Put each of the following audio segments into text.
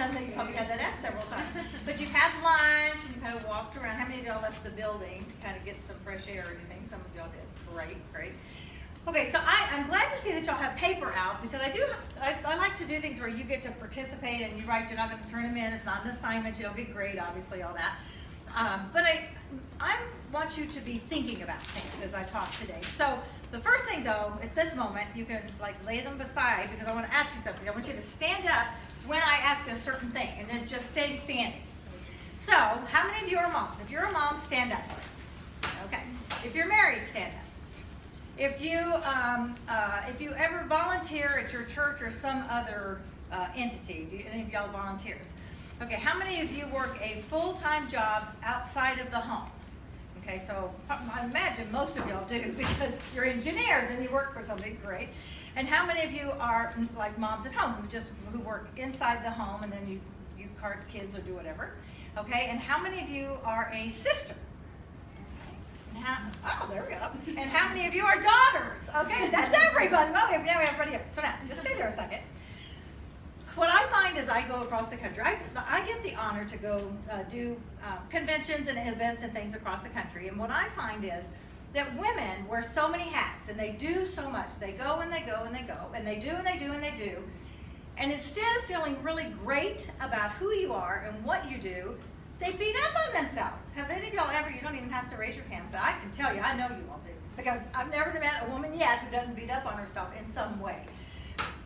I know you probably had that asked several times. But you've had lunch and you've kind of walked around. How many of y'all left the building to kind of get some fresh air or anything? Some of y'all did. Great, great. Okay, so I'm glad to see that y'all have paper out because I like to do things where you get to participate and you're not going to turn them in. It's not an assignment. You don't get grade, obviously, all that. But I want you to be thinking about things as I talk today. So the first thing, though, at this moment, you can like lay them beside because I want to ask you something. I want you to stand up when I ask you a certain thing and then just stay standing. So how many of you are moms? If you're a mom, stand up. Okay. If you're married, stand up. If you ever volunteer at your church or some other entity, do any of y'all volunteers? Okay, how many of you work a full-time job outside of the home? Okay, so I imagine most of y'all do because you're engineers and you work for something great. And how many of you are like moms at home who work inside the home and then you cart kids or do whatever? Okay, and how many of you are a sister? Oh, there we go. And how many of you are daughters? Okay, that's everybody. Okay, now we have everybody up. So now, just stay there a second. What I find as I go across the country, I get the honor to go do conventions and events and things across the country. And what I find is that women wear so many hats and they do so much. They go and they go and they go and they do and they do and they do. And instead of feeling really great about who you are and what you do, they beat up on themselves. Have any of y'all ever, you don't even have to raise your hand, but I can tell you, I know you all do. Because I've never met a woman yet who doesn't beat up on herself in some way.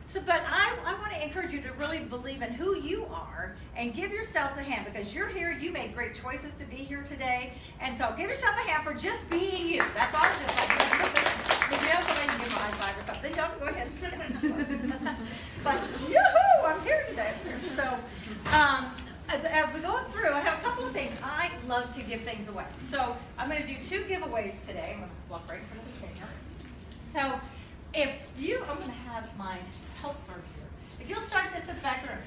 So, but I want to encourage you to really believe in who you are and give yourselves a hand because you're here, you made great choices to be here today. And so give yourself a hand for just being you. That's all it is. If you have somebody, you give them a high five or something, y'all can go ahead and sit down. But, yoo-hoo, I'm here today. So, as we go through, I have a couple of things. I love to give things away. So I'm going to do 2 giveaways today. I'm going to walk right in front of the screen here. So I'm going to have my helper here. If you'll start this at the back room.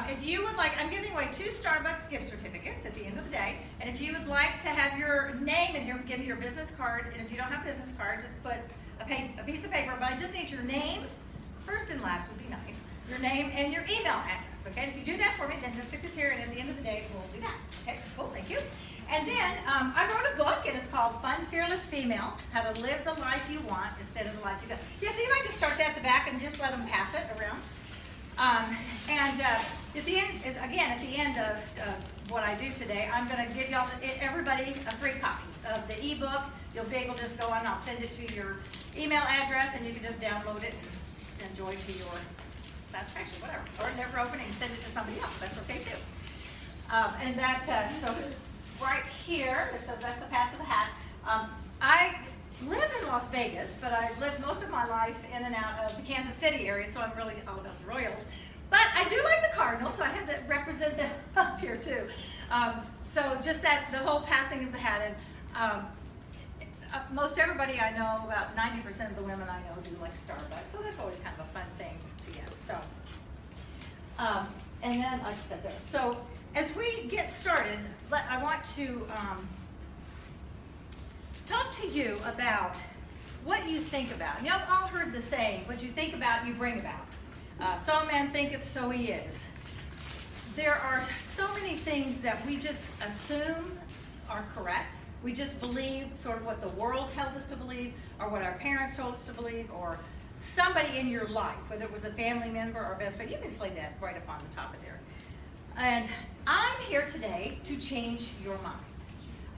If you would like, I'm giving away 2 Starbucks gift certificates at the end of the day. And if you would like to have your name in here, give me your business card. And if you don't have a business card, just put a piece of paper. But I just need your name, first and last would be nice. Your name and your email address. Okay, if you do that for me, then just stick this here, and at the end of the day, we'll do that. Okay, cool, thank you. And then I wrote a book, and it's called Fun, Fearless Female, How to Live the Life You Want Instead of the Life You Got. Yeah, so you might just start that at the back and just let them pass it around. At the end of what I do today, I'm going to give y'all, everybody, a free copy of the ebook. You'll be able to just go on, I'll send it to your email address, and you can just download it and enjoy to your satisfaction, whatever, or never open it and send it to somebody else. That's okay too. So right here, that's the pass of the hat. I live in Las Vegas, but I've lived most of my life in and out of the Kansas City area, so I'm really all about the Royals. But I do like the Cardinals, so I had to represent them up here too. So just that, the whole passing of the hat, and most everybody I know, about 90% of the women I know do like Starbucks, so that's always kind of a fun thing to get. So, and then, like I said there. So, as we get started, I want to talk to you about what you think about. And y'all all heard the saying, what you think about, you bring about. So a man thinketh, so he is. There are so many things that we just assume are correct. We just believe sort of what the world tells us to believe, or what our parents told us to believe, or somebody in your life, whether it was a family member or best friend. You can just lay that right up on the top of there. And I'm here today to change your mind.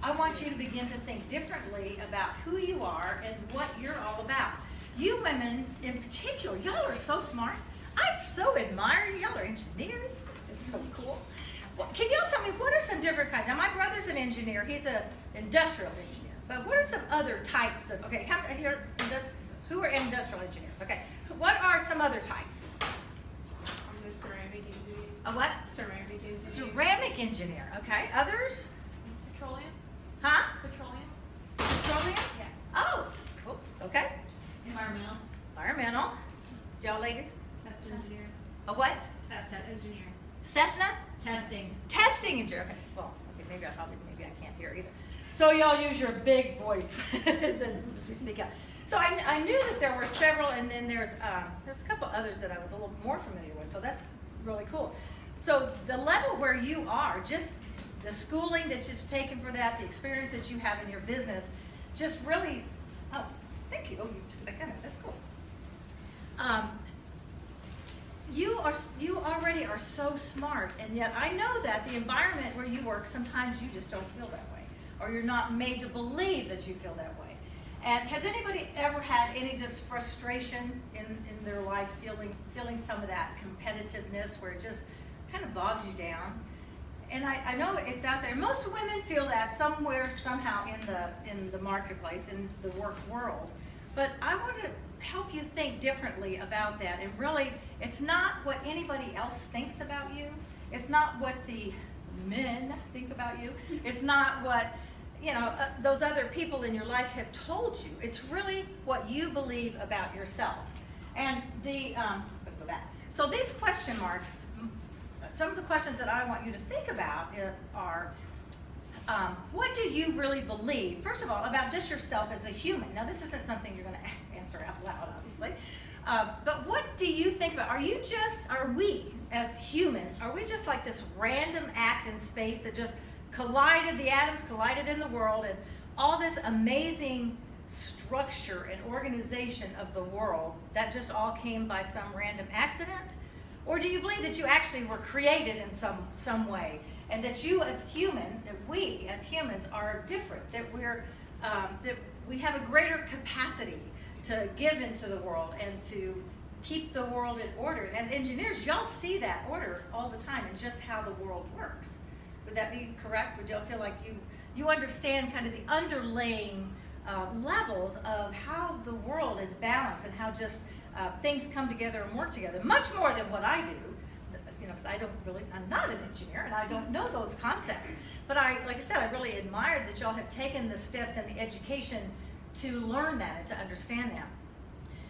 I want you to begin to think differently about who you are and what you're all about. You women in particular, y'all are so smart. I so admire you. Y'all are engineers. It's just so cool. Well, can y'all tell me what are some different kinds? Now, my brother's an engineer. He's an industrial engineer. But what are some other types of, okay, who are industrial engineers? Okay, what are some other types? I'm the ceramic engineer. A what? Ceramic engineer. Ceramic engineer. Okay, others? Petroleum. Huh? Petroleum. Petroleum? Yeah. Oh, cool. Okay. Environmental. Environmental. Y'all ladies? Test engineer. A what? Test engineer. Cessna? Testing. Testing engineer. Okay. Well, okay, maybe I can't hear either. So y'all use your big voice as you speak out. So I knew that there were several, and then there's a couple others that I was a little more familiar with. So that's really cool. So the level where you are, just the schooling that you've taken for that, the experience that you have in your business, just really, oh, thank you. Oh, you took back on it. That's cool. You already are so smart, and yet I know that the environment where you work, sometimes you just don't feel that way, or you're not made to believe that you feel that way. And has anybody ever had any just frustration in their life, feeling some of that competitiveness where it just kind of bogs you down? And I know it's out there. Most women feel that somewhere, somehow in the marketplace, in the work world. But I want to help you think differently about that. And really, it's not what anybody else thinks about you. It's not what the men think about you. It's not what those other people in your life have told you. It's really what you believe about yourself. And go back. So these question marks, some of the questions that I want you to think about are, what do you really believe, first of all, about just yourself as a human? Now, this isn't something you're going to answer out loud, obviously. But what do you think about, are we, as humans, are we just like this random act in space that just the atoms collided in the world, and all this amazing structure and organization of the world, that just all came by some random accident? Or do you believe that you actually were created in some way, and that we as humans are different, that we have a greater capacity to give into the world and to keep the world in order? And as engineers, y'all see that order all the time in just how the world works. Would that be correct? Would y'all feel like you understand kind of the underlying levels of how the world is balanced and how just things come together and work together, much more than what I do, because I'm not an engineer and I don't know those concepts. But like I said, I really admire that y'all have taken the steps and the education to learn that and to understand that.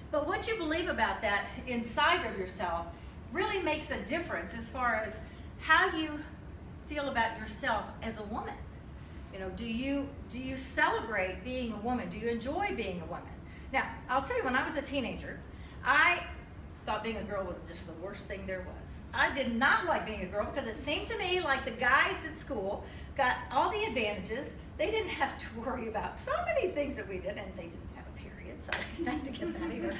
But what you believe about that inside of yourself really makes a difference as far as how you feel about yourself as a woman. Do you celebrate being a woman? Do you enjoy being a woman? Now, I'll tell you, when I was a teenager, I thought being a girl was just the worst thing there was. I did not like being a girl because it seemed to me like the guys at school got all the advantages. They didn't have to worry about so many things that we did, and they didn't have a period, so I didn't have to get that either.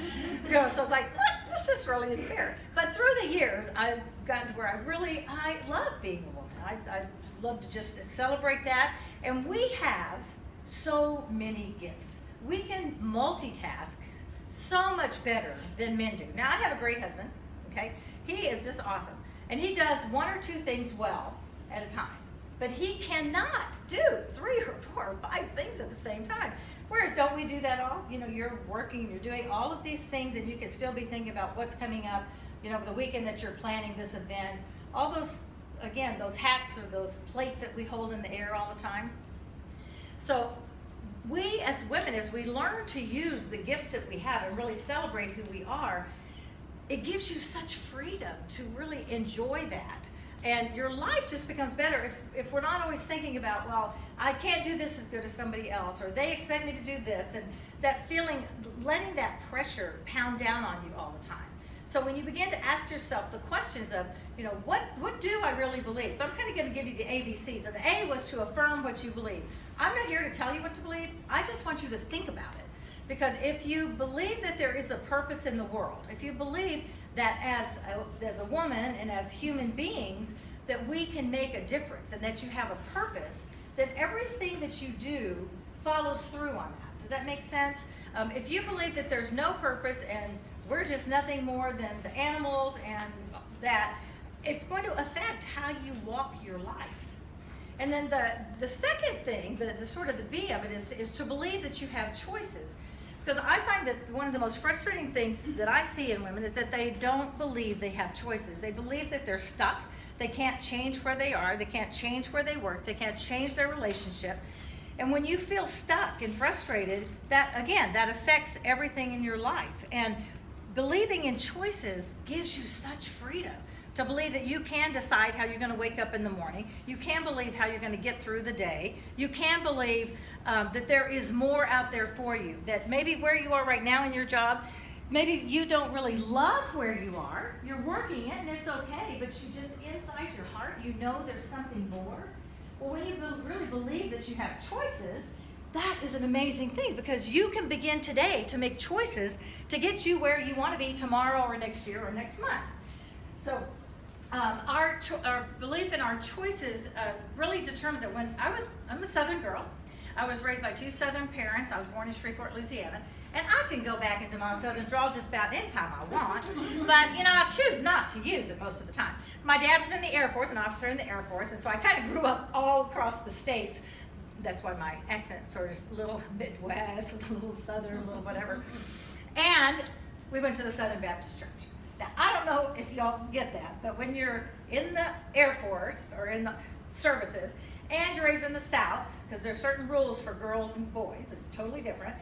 So I was like, what? This is really unfair. But through the years, I've gotten to where I love being a woman. I love to just celebrate that. And we have so many gifts. We can multitask so much better than men do. Now, I have a great husband, okay? He is just awesome. And he does one or two things well at a time. But he cannot do 3 or 4 or 5 things at the same time. Whereas, don't we do that all? You're working, you're doing all of these things, and you can still be thinking about what's coming up, the weekend that you're planning this event. All those, again, those hats or those plates that we hold in the air all the time. So we as women, as we learn to use the gifts that we have and really celebrate who we are, it gives you such freedom to really enjoy that. And your life just becomes better if we're not always thinking about, well, I can't do this as good as somebody else, or they expect me to do this, and that feeling, letting that pressure pound down on you all the time. So when you begin to ask yourself the questions of, what do I really believe? So I'm kind of going to give you the ABCs. So the A was to affirm what you believe. I'm not here to tell you what to believe. I just want you to think about it. Because if you believe that there is a purpose in the world, if you believe that as a woman and as human beings, that we can make a difference and that you have a purpose, then everything that you do follows through on that. Does that make sense? If you believe that there's no purpose and we're just nothing more than the animals and that, it's going to affect how you walk your life. And then the second thing, the sort of the B of it is to believe that you have choices. Because I find that one of the most frustrating things that I see in women is that they don't believe they have choices. They believe that they're stuck. They can't change where they are. They can't change where they work. They can't change their relationship. And when you feel stuck and frustrated, that affects everything in your life. And believing in choices gives you such freedom to believe that you can decide how you're going to wake up in the morning. You can believe how you're going to get through the day. You can believe that there is more out there for you, that maybe where you are right now in your job, maybe you don't really love where you are. You're working it and it's okay, but you just inside your heart, you know there's something more. Well, when you really believe that you have choices, that is an amazing thing because you can begin today to make choices to get you where you want to be tomorrow or next year or next month. So our belief in our choices really determines it. I'm a Southern girl. I was raised by two Southern parents. I was born in Shreveport, Louisiana. And I can go back into my Southern drawl just about any time I want. But, I choose not to use it most of the time. My dad was in the Air Force, an officer in the Air Force, and so I kind of grew up all across the states. That's why my accent's sort of a little Midwest with a little Southern, a little whatever. And we went to the Southern Baptist Church. Now, I don't know if y'all get that, but when you're in the Air Force or in the services, and you're raised in the South, because there are certain rules for girls and boys, it's totally different.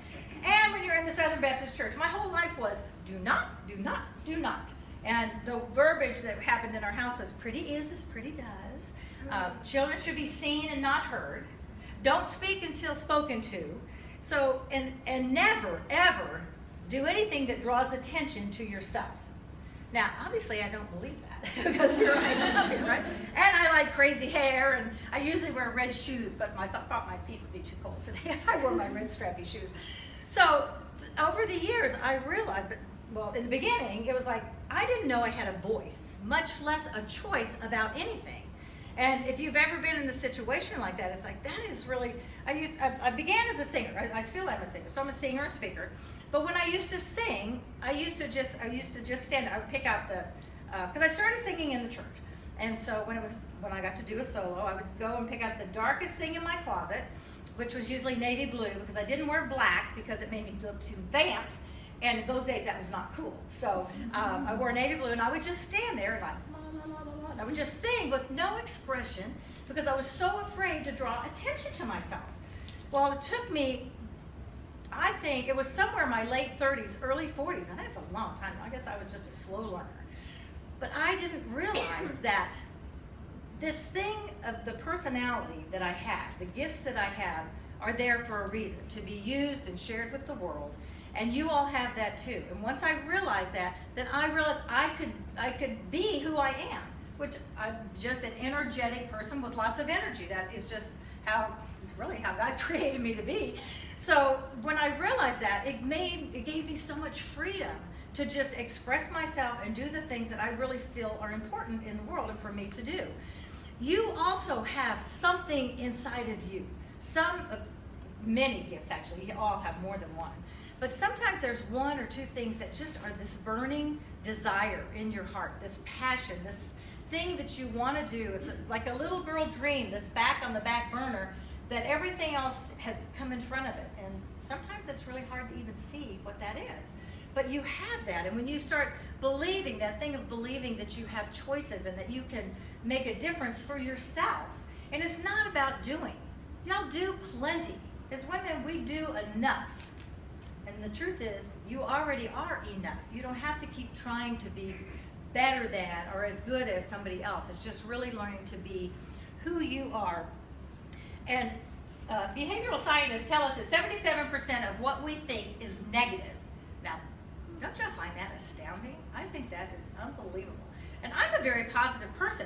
And when you're in the Southern Baptist Church, my whole life was do not, do not, do not. And the verbiage that happened in our house was pretty is as pretty does. Children should be seen and not heard. Don't speak until spoken to. So, and never, ever do anything that draws attention to yourself. Now, obviously, I don't believe that because here I am up here, right? And I like crazy hair, and I usually wear red shoes, but I thought my feet would be too cold today if I wore my red strappy shoes. So, over the years, I realized, in the beginning, it was like I didn't know I had a voice, much less a choice about anything. And if you've ever been in a situation like that, it's like that is really. I began as a singer. I still am a singer, so I'm a singer and speaker. But when I used to sing, I used to just stand there. I would pick out because I started singing in the church. And so when I got to do a solo, I would go and pick out the darkest thing in my closet, which was usually navy blue because I didn't wear black because it made me look too vamp. And in those days, that was not cool. So I wore navy blue and I would just stand there and like, la, la, la, la, la. And I would just sing with no expression because I was so afraid to draw attention to myself. Well, it took me, I think it was somewhere in my late 30s, early 40s. Now that's a long time. I guess I was just a slow learner. But I didn't realize that this thing of the personality that I have, the gifts that I have, are there for a reason, to be used and shared with the world. And you all have that too. And once I realized that, then I realized I could be who I am, which I'm just an energetic person with lots of energy. That is just how God created me to be. So when I realized that, it gave me so much freedom to just express myself and do the things that I really feel are important in the world and for me to do. You also have something inside of you. Many gifts actually, you all have more than one. But sometimes there's one or two things that just are this burning desire in your heart, this passion, this thing that you want to do. It's like a little girl dream that's back on the back burner, that everything else has come in front of it. And sometimes it's really hard to even see what that is. But you have that, and when you start believing, that thing of believing that you have choices and that you can make a difference for yourself, and it's not about doing. Y'all do plenty. As women, we do enough. And the truth is, you already are enough. You don't have to keep trying to be better than or as good as somebody else. It's just really learning to be who you are. And behavioral scientists tell us that 77% of what we think is negative. Now, don't y'all find that astounding? I think that is unbelievable. And I'm a very positive person.